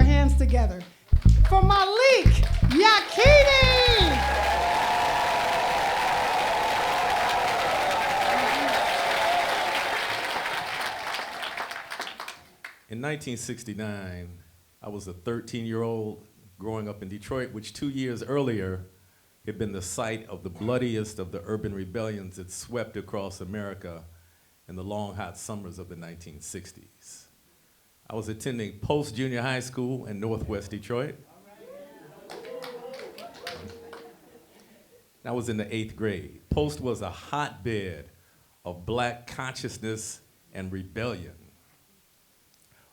your hands together for Malik Yakini. In 1969, I was a 13-year-old growing up in Detroit, which 2 years earlier had been the site of the bloodiest of the urban rebellions that swept across America in the long, hot summers of the 1960s. I was attending post-junior high school in Northwest Detroit. I was in the 8th grade. Post was a hotbed of black consciousness and rebellion.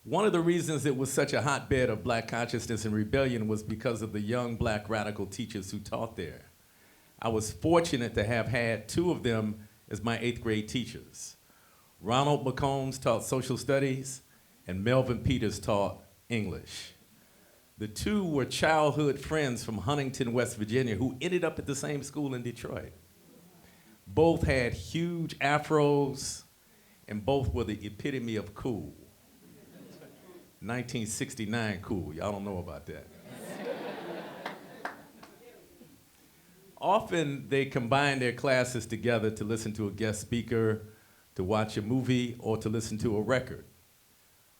One of the reasons it was such a hotbed of black consciousness and rebellion was because of the young black radical teachers who taught there. I was fortunate to have had 2 of them as my 8th grade teachers. Ronald McCombs taught social studies, and Melvin Peters taught English. The 2 were childhood friends from Huntington, West Virginia, who ended up at the same school in Detroit. Both had huge afros, and both were the epitome of cool. 1969 cool, y'all don't know about that. Often they combine their classes together to listen to a guest speaker, to watch a movie, or to listen to a record.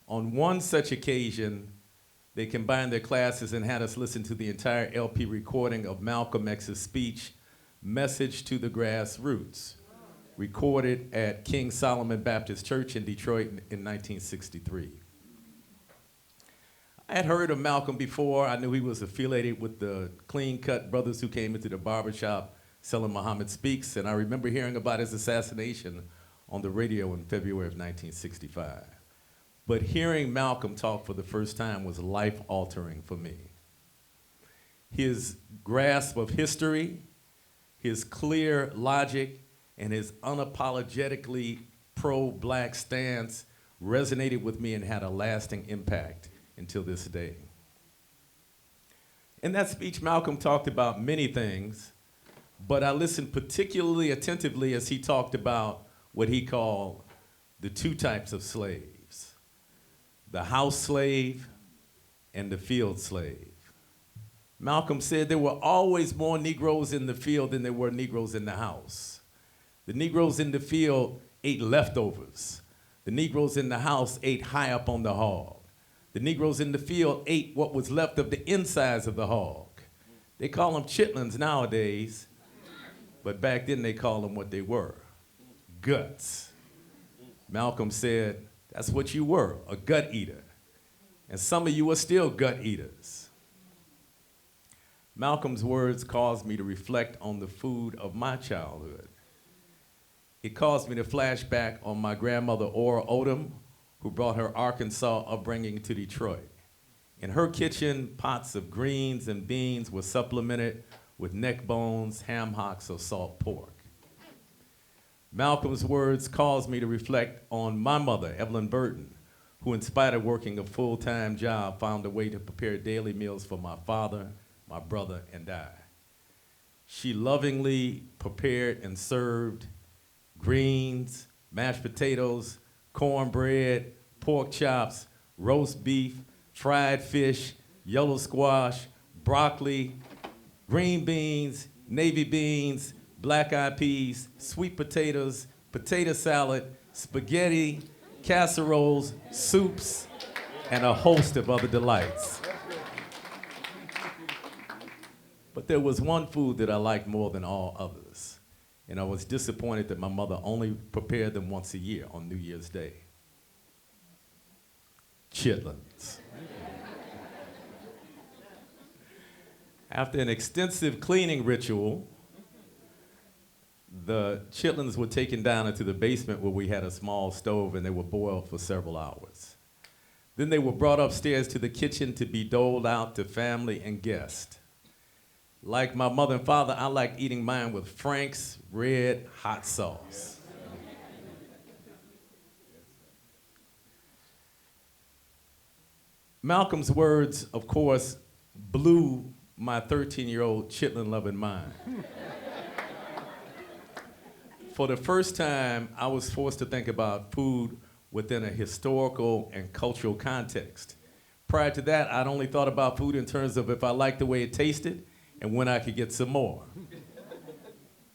On one such occasion, they combined their classes and had us listen to the entire LP recording of Malcolm X's speech, Message to the Grassroots, recorded at King Solomon Baptist Church in Detroit in 1963. I had heard of Malcolm before. I knew he was affiliated with the clean-cut brothers who came into the barbershop selling Muhammad Speaks, and I remember hearing about his assassination on the radio in February of 1965. But hearing Malcolm talk for the first time was life-altering for me. His grasp of history, his clear logic, and his unapologetically pro-black stance resonated with me and had a lasting impact until this day. In that speech, Malcolm talked about many things, but I listened particularly attentively as he talked about what he called the 2 types of slaves, the house slave and the field slave. Malcolm said there were always more Negroes in the field than there were Negroes in the house. The Negroes in the field ate leftovers. The Negroes in the house ate high up on the hog. The Negroes in the field ate what was left of the insides of the hog. They call them chitlins nowadays, but back then they called them what they were, guts. Malcolm said, that's what you were, a gut eater. And some of you are still gut eaters. Malcolm's words caused me to reflect on the food of my childhood. It caused me to flash back on my grandmother, Ora Odom, who brought her Arkansas upbringing to Detroit. In her kitchen, pots of greens and beans were supplemented with neck bones, ham hocks, or salt pork. Malcolm's words caused me to reflect on my mother, Evelyn Burton, who in spite of working a full-time job, found a way to prepare daily meals for my father, my brother, and I. She lovingly prepared and served greens, mashed potatoes, cornbread, pork chops, roast beef, fried fish, yellow squash, broccoli, green beans, navy beans, black-eyed peas, sweet potatoes, potato salad, spaghetti, casseroles, soups, and a host of other delights. But there was one food that I liked more than all others, and I was disappointed that my mother only prepared them once a year on New Year's Day. Chitlins. After an extensive cleaning ritual, the chitlins were taken down into the basement where we had a small stove, and they were boiled for several hours. Then they were brought upstairs to the kitchen to be doled out to family and guests. Like my mother and father, I liked eating mine with Frank's red hot sauce. Malcolm's words, of course, blew my 13-year-old chitlin-loving mind. For the first time, I was forced to think about food within a historical and cultural context. Prior to that, I'd only thought about food in terms of if I liked the way it tasted and when I could get some more.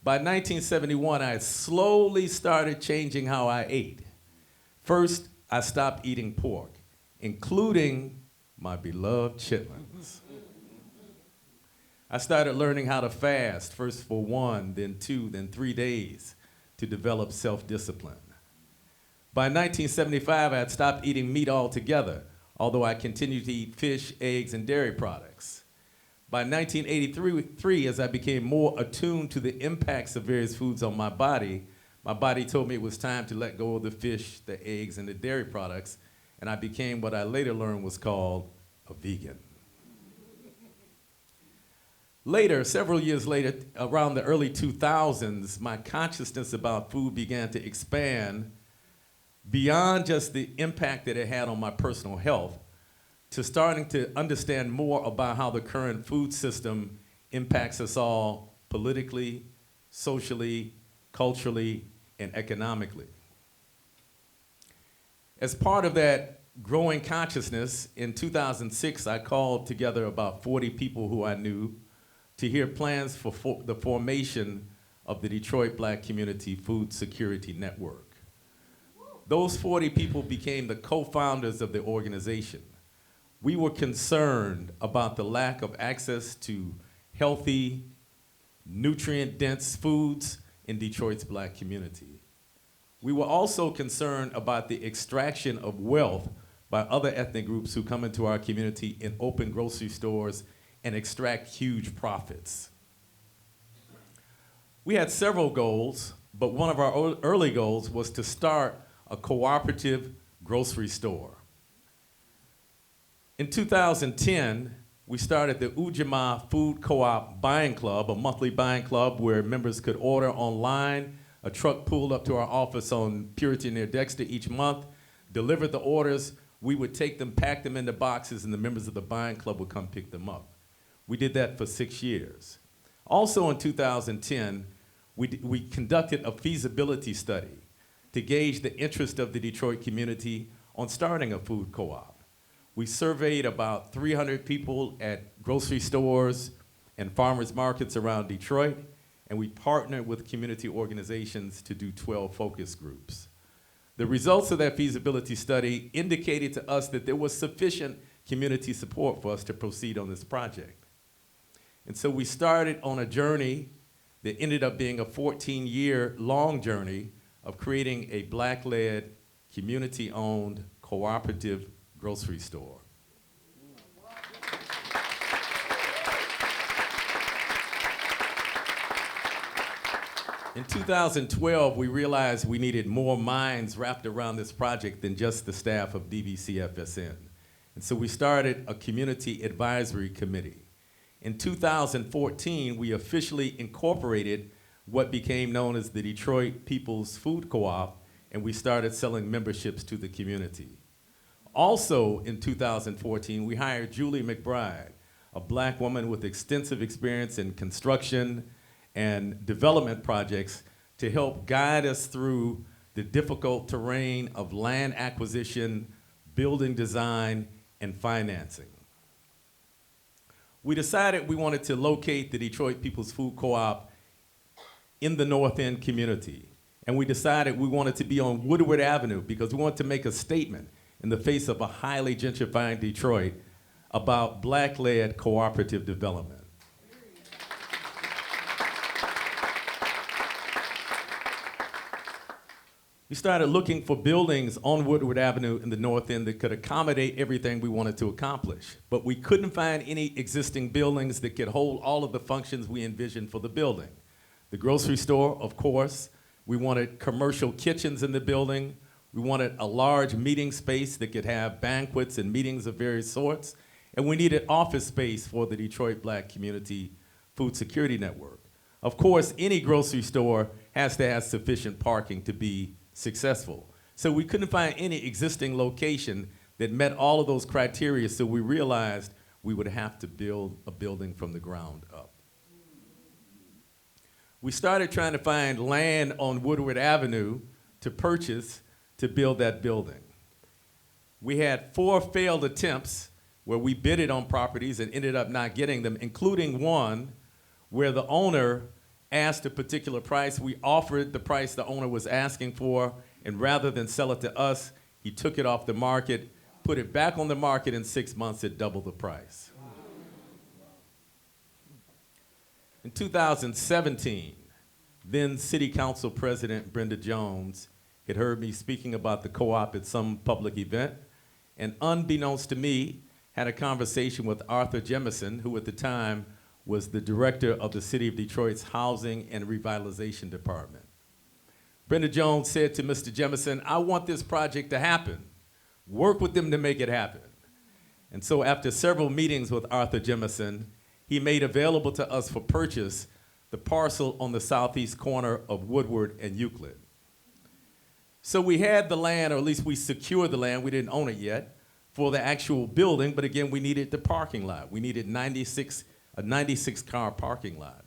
By 1971, I had slowly started changing how I ate. First, I stopped eating pork, including my beloved chitlins. I started learning how to fast, first for 1, then 2, then 3 days, to develop self-discipline. By 1975, I had stopped eating meat altogether, although I continued to eat fish, eggs, and dairy products. By 1983, as I became more attuned to the impacts of various foods on my body told me it was time to let go of the fish, the eggs, and the dairy products, and I became what I later learned was called a vegan. Later, several years later, around the early 2000s, my consciousness about food began to expand beyond just the impact that it had on my personal health to starting to understand more about how the current food system impacts us all politically, socially, culturally, and economically. As part of that growing consciousness, in 2006, I called together about 40 people who I knew to hear plans for the formation of the Detroit Black Community Food Security Network. Those 40 people became the co-founders of the organization. We were concerned about the lack of access to healthy, nutrient-dense foods in Detroit's Black community. We were also concerned about the extraction of wealth by other ethnic groups who come into our community and open grocery stores and extract huge profits. We had several goals, but one of our early goals was to start a cooperative grocery store. In 2010, we started the Ujamaa Food Co-op Buying Club, a monthly buying club where members could order online. A truck pulled up to our office on Purity near Dexter each month, delivered the orders. We would take them, pack them into boxes, and the members of the buying club would come pick them up. We did that for 6 years. Also in 2010, we conducted a feasibility study to gauge the interest of the Detroit community on starting a food co-op. We surveyed about 300 people at grocery stores and farmers markets around Detroit, and we partnered with community organizations to do 12 focus groups. The results of that feasibility study indicated to us that there was sufficient community support for us to proceed on this project. And so we started on a journey that ended up being a 14-year-long journey of creating a Black-led, community-owned, cooperative grocery store. In 2012, we realized we needed more minds wrapped around this project than just the staff of DVCFSN. And so we started a community advisory committee. In 2014, we officially incorporated what became known as the Detroit People's Food Co-op, and we started selling memberships to the community. Also in 2014, we hired Julie McBride, a Black woman with extensive experience in construction and development projects, to help guide us through the difficult terrain of land acquisition, building design, and financing. We decided we wanted to locate the Detroit People's Food Co-op in the North End community. And we decided we wanted to be on Woodward Avenue because we wanted to make a statement in the face of a highly gentrifying Detroit about Black-led cooperative development. We started looking for buildings on Woodward Avenue in the North End that could accommodate everything we wanted to accomplish. But we couldn't find any existing buildings that could hold all of the functions we envisioned for the building. The grocery store, of course. We wanted commercial kitchens in the building. We wanted a large meeting space that could have banquets and meetings of various sorts. And we needed office space for the Detroit Black Community Food Security Network. Of course, any grocery store has to have sufficient parking to be successful. So we couldn't find any existing location that met all of those criteria, so we realized we would have to build a building from the ground up. We started trying to find land on Woodward Avenue to purchase to build that building. We had 4 failed attempts, where we bidded on properties and ended up not getting them, including one where the owner asked a particular price. We offered the price the owner was asking for, and rather than sell it to us, he took it off the market, put it back on the market in 6 months at double the price. In 2017, then City Council President Brenda Jones had heard me speaking about the co-op at some public event, and unbeknownst to me, had a conversation with Arthur Jemison, who at the time was the director of the City of Detroit's Housing and Revitalization Department. Brenda Jones said to Mr. Jemison, "I want this project to happen. Work with them to make it happen." And so after several meetings with Arthur Jemison, he made available to us for purchase the parcel on the southeast corner of Woodward and Euclid. So we had the land, or at least we secured the land, we didn't own it yet, for the actual building, but again, we needed the parking lot. We needed a 96-car parking lot.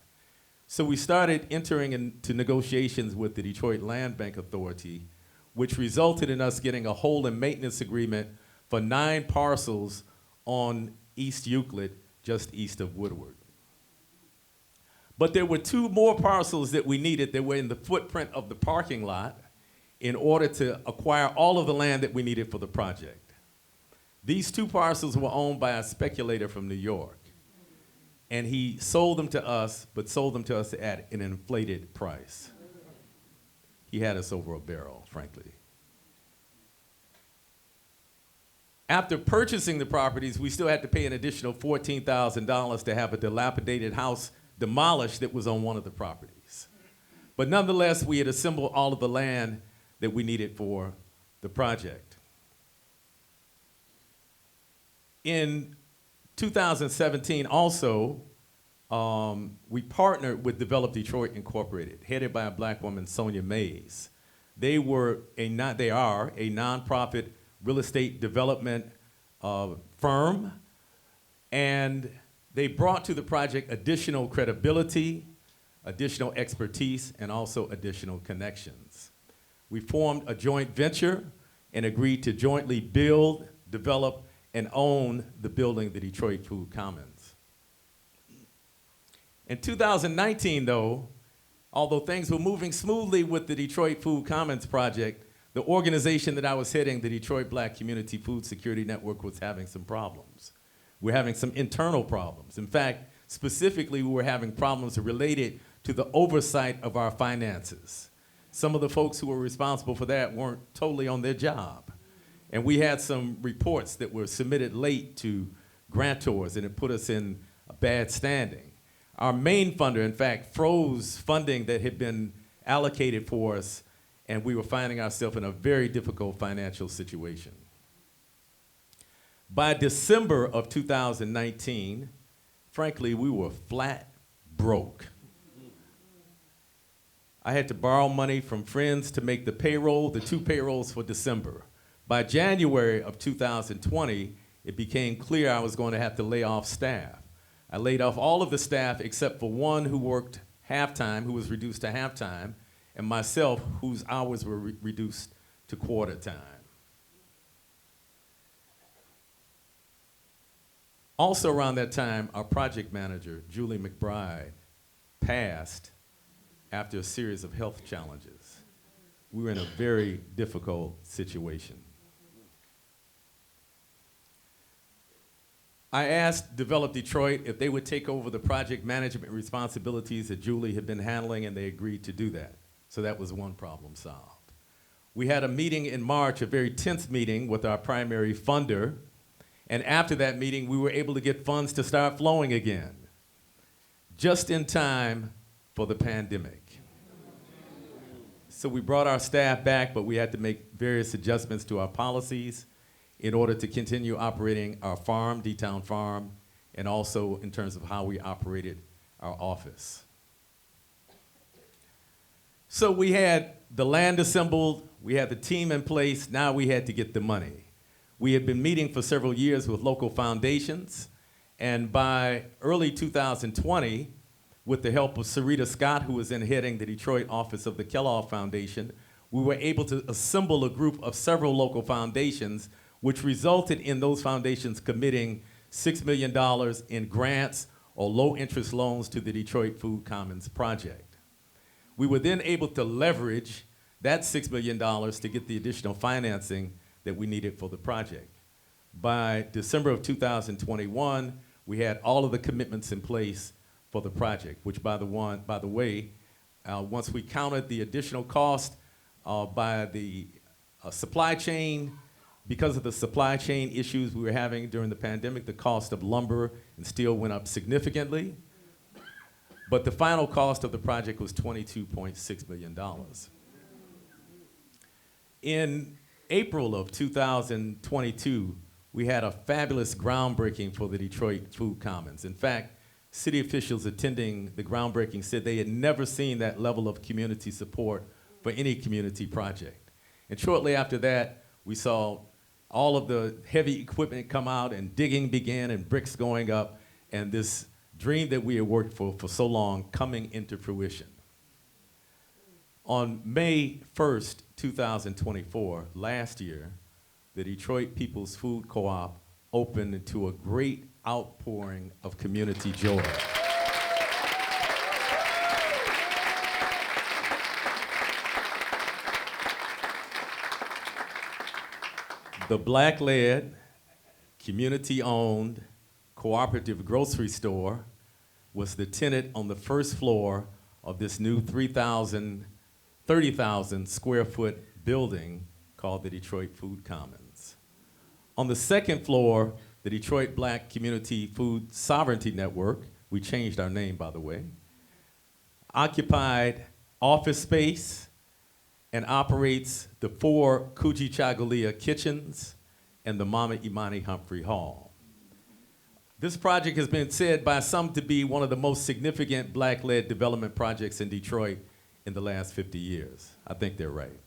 So we started entering into negotiations with the Detroit Land Bank Authority, which resulted in us getting a hold and maintenance agreement for 9 parcels on East Euclid, just east of Woodward. But there were 2 more parcels that we needed that were in the footprint of the parking lot in order to acquire all of the land that we needed for the project. These 2 parcels were owned by a speculator from New York, and he sold them to us, but sold them to us at an inflated price. He had us over a barrel, frankly. After purchasing the properties, we still had to pay an additional $14,000 to have a dilapidated house demolished that was on one of the properties. But nonetheless, we had assembled all of the land that we needed for the project. In 2017 also, we partnered with Develop Detroit Incorporated, headed by a black woman, Sonia Mays. They are a nonprofit real estate development firm, and they brought to the project additional credibility, additional expertise, and also additional connections. We formed a joint venture and agreed to jointly build, develop, and own the building, the Detroit Food Commons. In 2019, though, although things were moving smoothly with the Detroit Food Commons project, the organization that I was heading, the Detroit Black Community Food Security Network, was having some problems. We're having some internal problems. In fact, specifically, we were having problems related to the oversight of our finances. Some of the folks who were responsible for that weren't totally on their job. And we had some reports that were submitted late to grantors, and it put us in a bad standing. Our main funder, in fact, froze funding that had been allocated for us, and we were finding ourselves in a very difficult financial situation. By December of 2019, frankly, we were flat broke. I had to borrow money from friends to make the payroll, the 2 payrolls for December. By January of 2020, it became clear I was going to have to lay off staff. I laid off all of the staff except for one who worked half-time, who was reduced to half-time, and myself, whose hours were reduced to quarter-time. Also around that time, our project manager, Julie McBride, passed after a series of health challenges. We were in a very difficult situation. I asked Develop Detroit if they would take over the project management responsibilities that Julie had been handling, and they agreed to do that. So that was one problem solved. We had a meeting in March, a very tense meeting with our primary funder, and after that meeting, we were able to get funds to start flowing again, just in time for the pandemic. So we brought our staff back, but we had to make various adjustments to our policies in order to continue operating our farm, D-Town Farm, and also in terms of how we operated our office. So we had the land assembled, we had the team in place, now we had to get the money. We had been meeting for several years with local foundations, and by early 2020, with the help of Sarita Scott, who was then heading the Detroit office of the Kellogg Foundation, we were able to assemble a group of several local foundations, which resulted in those foundations committing $6 million in grants or low-interest loans to the Detroit Food Commons project. We were then able to leverage that $6 million to get the additional financing that we needed for the project. By December of 2021, we had all of the commitments in place for the project, which by the way, once we counted the additional cost by the supply chain, because of the supply chain issues we were having during the pandemic, the cost of lumber and steel went up significantly. But the final cost of the project was $22.6 million. In April of 2022, we had a fabulous groundbreaking for the Detroit Food Commons. In fact, city officials attending the groundbreaking said they had never seen that level of community support for any community project. And shortly after that, we saw all of the heavy equipment come out and digging began and bricks going up, and this dream that we had worked for so long coming into fruition. On May 1st, 2024, last year, the Detroit People's Food Co-op opened to a great outpouring of community joy. The Black-led, community-owned, cooperative grocery store was the tenant on the first floor of this new 30,000 square foot building called the Detroit Food Commons. On the second floor, the Detroit Black Community Food Sovereignty Network, we changed our name by the way, occupied office space and operates the 4 Kujichagulia kitchens and the Mama Imani Humphrey Hall. This project has been said by some to be one of the most significant Black-led development projects in Detroit in the last 50 years. I think they're right.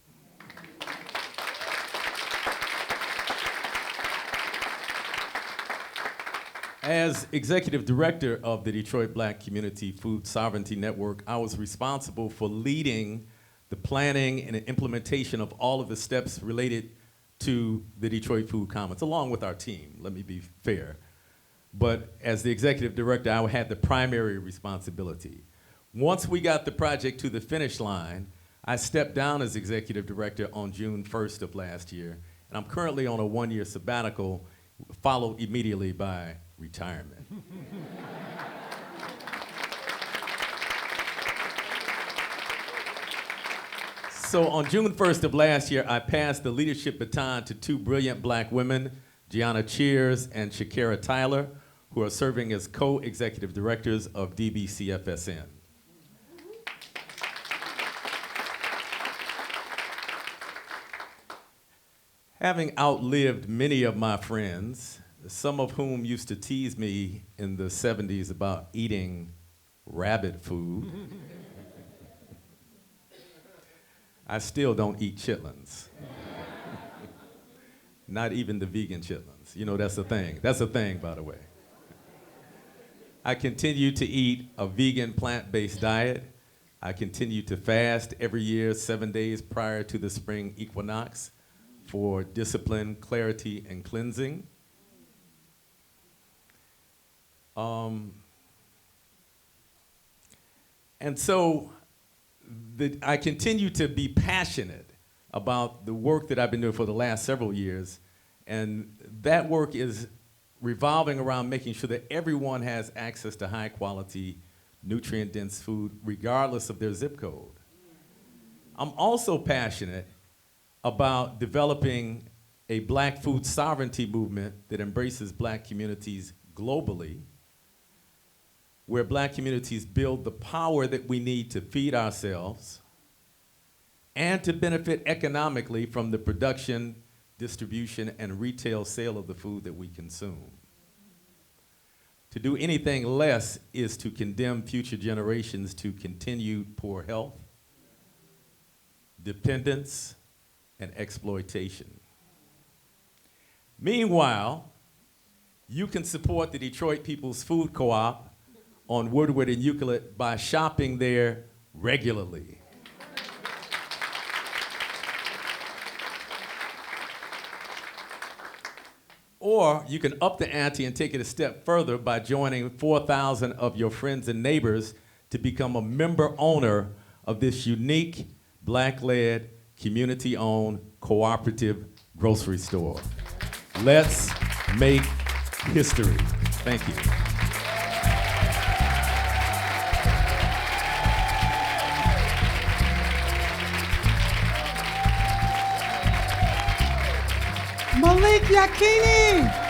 As executive director of the Detroit Black Community Food Sovereignty Network, I was responsible for leading the planning and implementation of all of the steps related to the Detroit Food Commons, along with our team, let me be fair. But as the executive director, I had the primary responsibility. Once we got the project to the finish line, I stepped down as executive director on June 1st of last year, and I'm currently on a 1-year sabbatical, followed immediately by retirement. So on June 1st of last year, I passed the leadership baton to 2 brilliant Black women, Gianna Cheers and Shakira Tyler, who are serving as co-executive directors of DBCFSN. Having outlived many of my friends, some of whom used to tease me in the 70s about eating rabbit food, I still don't eat chitlins. Not even the vegan chitlins. You know, that's a thing. That's a thing, by the way. I continue to eat a vegan plant-based diet. I continue to fast every year, 7 days prior to the spring equinox for discipline, clarity, and cleansing. And so I continue to be passionate about the work that I've been doing for the last several years, and that work is revolving around making sure that everyone has access to high quality, nutrient-dense food, regardless of their zip code. I'm also passionate about developing a Black food sovereignty movement that embraces Black communities globally, where Black communities build the power that we need to feed ourselves and to benefit economically from the production, distribution, and retail sale of the food that we consume. To do anything less is to condemn future generations to continued poor health, dependence, and exploitation. Meanwhile, you can support the Detroit People's Food Co-op on Woodward and Euclid by shopping there regularly. Or you can up the ante and take it a step further by joining 4,000 of your friends and neighbors to become a member owner of this unique, Black-led, community-owned, cooperative grocery store. Let's make history. Thank you. Malik Yakini.